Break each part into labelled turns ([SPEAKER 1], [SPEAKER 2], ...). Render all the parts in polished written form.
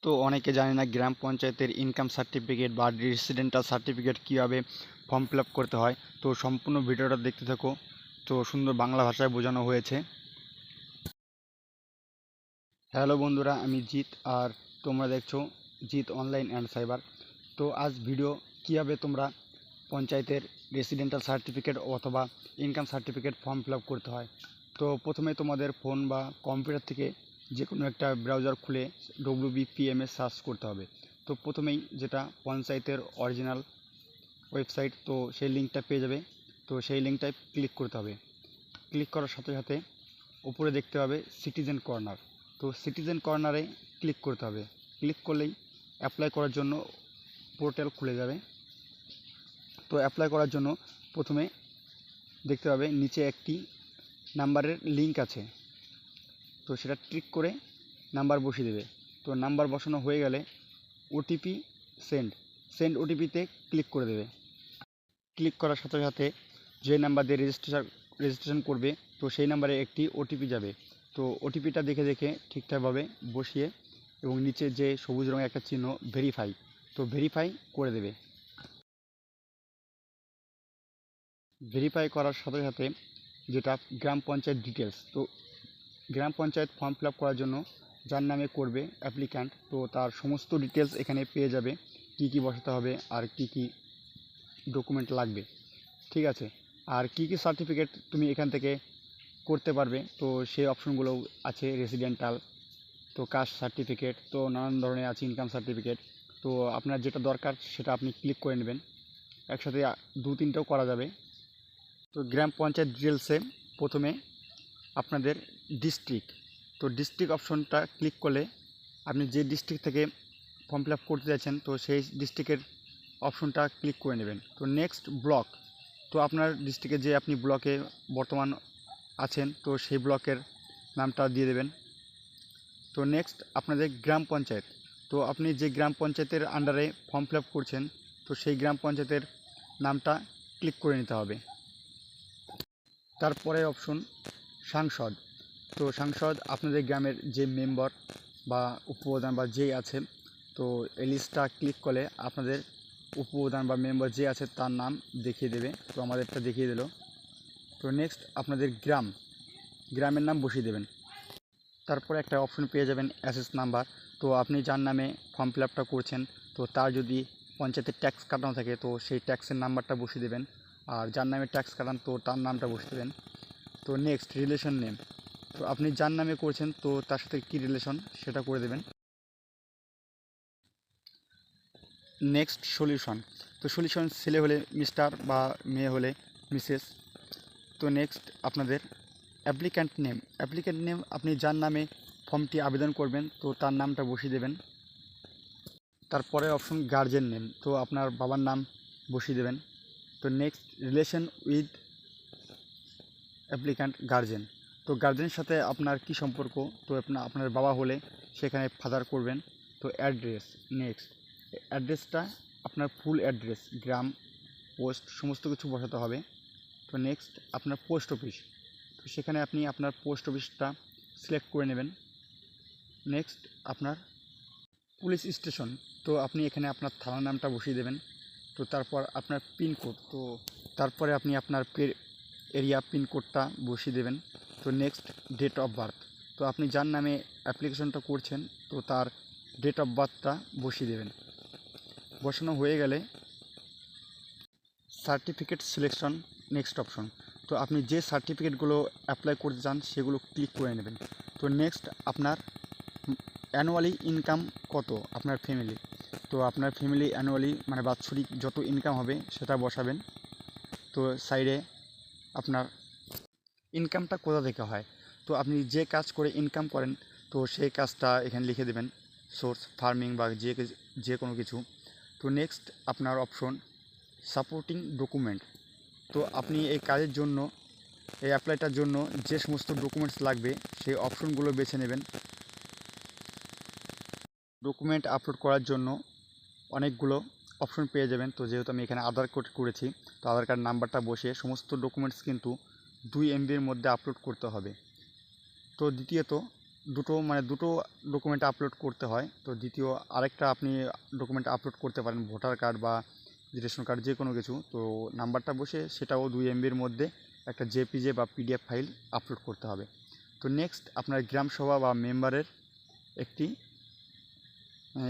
[SPEAKER 1] তো অনেকে জানে না গ্রাম পঞ্চায়েতের ইনকাম সার্টিফিকেট বা রেসিডেন্টাল সার্টিফিকেট কীভাবে ফর্ম ফিল আপ করতে হয়। তো সম্পূর্ণ ভিডিওটা দেখতে থাকো। তো সুন্দর বাংলা ভাষায় বোঝানো হয়েছে। হ্যালো বন্ধুরা, আমি জিৎ আর তোমরা দেখছো জিৎ অনলাইন অ্যান্ড সাইবার। তো আজ ভিডিও কীভাবে তোমরা পঞ্চায়েতের রেসিডেন্টাল সার্টিফিকেট অথবা income certificate form fill up করতে হয়। তো প্রথমে তোমাদের ফোন বা কম্পিউটার থেকে যে কোনো একটা ব্রাউজার খুলে WBPMS সার্চ করতে হবে। তো প্রথমেই যেটা পঞ্চায়েতের অরিজিনাল ওয়েবসাইট, তো সেই লিঙ্কটা পেয়ে যাবে। তো সেই লিঙ্কটায় ক্লিক করতে হবে। ক্লিক করার সাথে সাথে উপরে দেখতে হবে সিটিজেন কর্নার। তো সিটিজেন কর্নারে ক্লিক করতে হবে। ক্লিক করলেই অ্যাপ্লাই করার জন্য পোর্টাল খুলে যাবে। তো অ্যাপ্লাই করার জন্য প্রথমে দেখতে হবে নিচে একটি নাম্বারের লিঙ্ক আছে, তো সেটা ক্লিক করে নাম্বার বসিয়ে দেবে। তো নাম্বার বসানো হয়ে গেলে ওটিপি সেন্ড ওটিপিতে ক্লিক করে দেবে। ক্লিক করার সাথে সাথে যে নাম্বার দিয়ে রেজিস্ট্রেশন করবে, তো সেই নাম্বারে একটি ওটিপি যাবে। তো ওটিপিটা দেখে দেখে ঠিকঠাকভাবে বসিয়ে এবং নিচে যে সবুজ রঙের একটা চিহ্ন ভেরিফাই, তো ভেরিফাই করে দেবে। ভেরিফাই করার সাথে সাথে যেটা গ্রাম পঞ্চায়েত ডিটেলস, তো গ্রাম পঞ্চায়েত ফর্ম ফিল আপ করার জন্য যার নামে করবে অ্যাপ্লিক্যান্ট, তো তার সমস্ত ডিটেলস এখানে পেয়ে যাবে। কি কি বসাতে হবে আর কি কি ডকুমেন্ট লাগবে, ঠিক আছে। আর কি কি সার্টিফিকেট তুমি এখান থেকে করতে পারবে, তো সেই অপশনগুলোও আছে। রেসিডেন্টাল, তো কাস্ট সার্টিফিকেট, তো নানান ধরনের আছে ইনকাম সার্টিফিকেট। তো আপনার যেটা দরকার সেটা আপনি ক্লিক করে নেবেন। একসাথে দু তিনটেও করা যাবে। তো গ্রাম পঞ্চায়েত ডিটেলসে প্রথমে আপনাদের ডিস্ট্রিক্ট, তো ডিস্ট্রিক্ট অপশনটা ক্লিক করলে আপনি যে ডিস্ট্রিক্ট থেকে ফর্ম ফিল আপ করতে যাচ্ছেন, তো সেই ডিস্ট্রিক্টের অপশনটা ক্লিক করে নেবেন। তো নেক্সট ব্লক, তো আপনার ডিস্ট্রিক্টে যে আপনি ব্লকে বর্তমান আছেন, তো সেই ব্লকের নামটা দিয়ে দেবেন। তো নেক্সট আপনাদের গ্রাম পঞ্চায়েত, তো আপনি যে গ্রাম পঞ্চায়েতের আন্ডারে ফর্ম ফিল আপ করছেন, তো সেই গ্রাম পঞ্চায়েতের নামটা ক্লিক করে নিতে হবে। তারপরে অপশন সাংসদ, তো সাংসদ আপনাদের গ্রামের যে মেম্বার বা উপপ্রধান বা যেই আছে, তো এই লিস্টটা ক্লিক করলে আপনাদের উপপ্রধান বা মেম্বার যে আছে তার নাম দেখিয়ে দেবে। তো আমাদেরটা দেখিয়ে দিল। তো নেক্সট আপনাদের গ্রামের নাম বসিয়ে দেবেন। তারপরে একটা অপশন পেয়ে যাবেন অ্যাসেস নাম্বার, তো আপনি যার নামে ফর্ম ফিল আপটা করছেন, তো তার যদি পঞ্চায়েতের ট্যাক্স কাটানো থাকে, তো সেই ট্যাক্সের নাম্বারটা বসিয়ে দেবেন। আর যার নামে ট্যাক্স কাটান, তো তার নামটা বসিয়ে দেবেন। তো নেক্সট রিলেশন নেম, তো আপনি যার নামে করছেন, তো তার সাথে কী রিলেশন সেটা করে দেবেন। নেক্সট সলিউশন, তো সলিউশন ছেলে হলে মিস্টার বা মেয়ে হলে মিসেস। তো নেক্সট আপনাদের অ্যাপ্লিক্যান্ট নেম আপনি যার নামে ফর্মটি আবেদন করবেন, তো তার নামটা বসিয়ে দেবেন। তারপরে অপশন গার্জেন নেম, তো আপনার বাবার নাম বসিয়ে দেবেন। তো next relation with applicant guardian, তো গার্জেনের সাথে আপনার কি সম্পর্ক, তো আপনার বাবা হলে সেখানে ফাদার করবেন। তো অ্যাড্রেস, নেক্সট অ্যাড্রেসটা আপনার ফুল অ্যাড্রেস, গ্রাম, পোস্ট সমস্ত কিছু বসাতে হবে। তো নেক্সট আপনার পোস্ট অফিস, তো সেখানে আপনি আপনার পোস্ট অফিসটা সিলেক্ট করে নেবেন। নেক্সট আপনার পুলিশ স্টেশন, তো আপনি এখানে আপনার থানার নামটা বসিয়ে দেবেন। তো তারপর আপনার পিনকোড, তো তারপরে আপনি আপনার এরিয়া পিনকোডটা বসিয়ে দেবেন। তো নেক্সট ডেট অফ বার্থ, তো আপনি যার নামে অ্যাপ্লিকেশনটা করছেন, তো তার ডেট অফ বার্থটা বসিয়ে দেবেন। বসানো হয়ে গেলে সার্টিফিকেট সিলেকশন, নেক্সট অপশন, তো আপনি যে সার্টিফিকেটগুলো অ্যাপ্লাই করতে চান সেগুলো ক্লিক করে নেবেন। তো নেক্সট আপনার অ্যানুয়ালি ইনকাম কত আপনার ফ্যামিলি, তো আপনার ফ্যামিলি অ্যানুয়ালি মানে বাৎসরিক যত ইনকাম হবে সেটা বসাবেন। তো সাইডে আপনার ইনকামটা কোথা থেকে হয়, তো আপনি যে কাজ করে ইনকাম করেন, তো সেই কাজটা এখানে লিখে দেবেন। সোর্স ফার্মিং বা যে কোনো কিছু। তো নেক্সট আপনার অপশন সাপোর্টিং ডকুমেন্ট, তো আপনি এই কাজের জন্য, এই অ্যাপ্লাইটার জন্য যে সমস্ত ডকুমেন্টস লাগবে সেই অপশনগুলো বেছে নেবেন। ডকুমেন্ট আপলোড করার জন্য অনেকগুলো অপশন পেয়ে যাবেন। তো যেহেতু আমি এখানে আধার কার্ড করেছি, তো আধার কার্ড নাম্বারটা বসিয়ে সমস্ত ডকুমেন্টস কিন্তু 2 MB-র মধ্যে আপলোড করতে হবে। তো দ্বিতীয়ত দুটো ডকুমেন্ট আপলোড করতে হয়। তো দ্বিতীয় আরেকটা আপনি ডকুমেন্ট আপলোড করতে পারেন, ভোটার কার্ড বা রেশন কার্ড যে কোনো কিছু। তো নাম্বারটা বসে সেটাও 2 MBর মধ্যে একটা জেপিজে বা পিডিএফ ফাইল আপলোড করতে হবে। তো নেক্সট আপনার গ্রাম সভা বা মেম্বারের একটি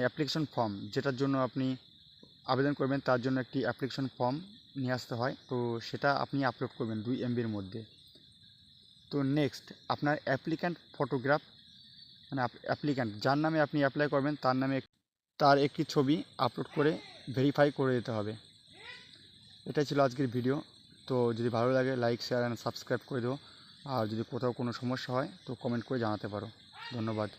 [SPEAKER 1] অ্যাপ্লিকেশন ফর্ম, যেটার জন্য আপনি আবেদন করবেন তার জন্য একটি অ্যাপ্লিকেশন ফর্ম নিয়ে আসতে হয়। তো সেটা আপনি আপলোড করবেন 2 MBর মধ্যে। তো নেক্সট আপনার অ্যাপ্লিক্যান্ট ফটোগ্রাফ, মানে অ্যাপ্লিক্যান্ট যার নামে আপনি অ্যাপ্লাই করবেন তার একটি ছবি আপলোড করে ভেরিফাই করে দিতে হবে। এটাই ছিল আজকের ভিডিও। তো যদি ভালো লাগে লাইক, শেয়ার অ্যান্ড সাবস্ক্রাইব করে দিও। আর যদি কোথাও কোনো সমস্যা হয় তো কমেন্ট করে জানাতে পারো। ধন্যবাদ।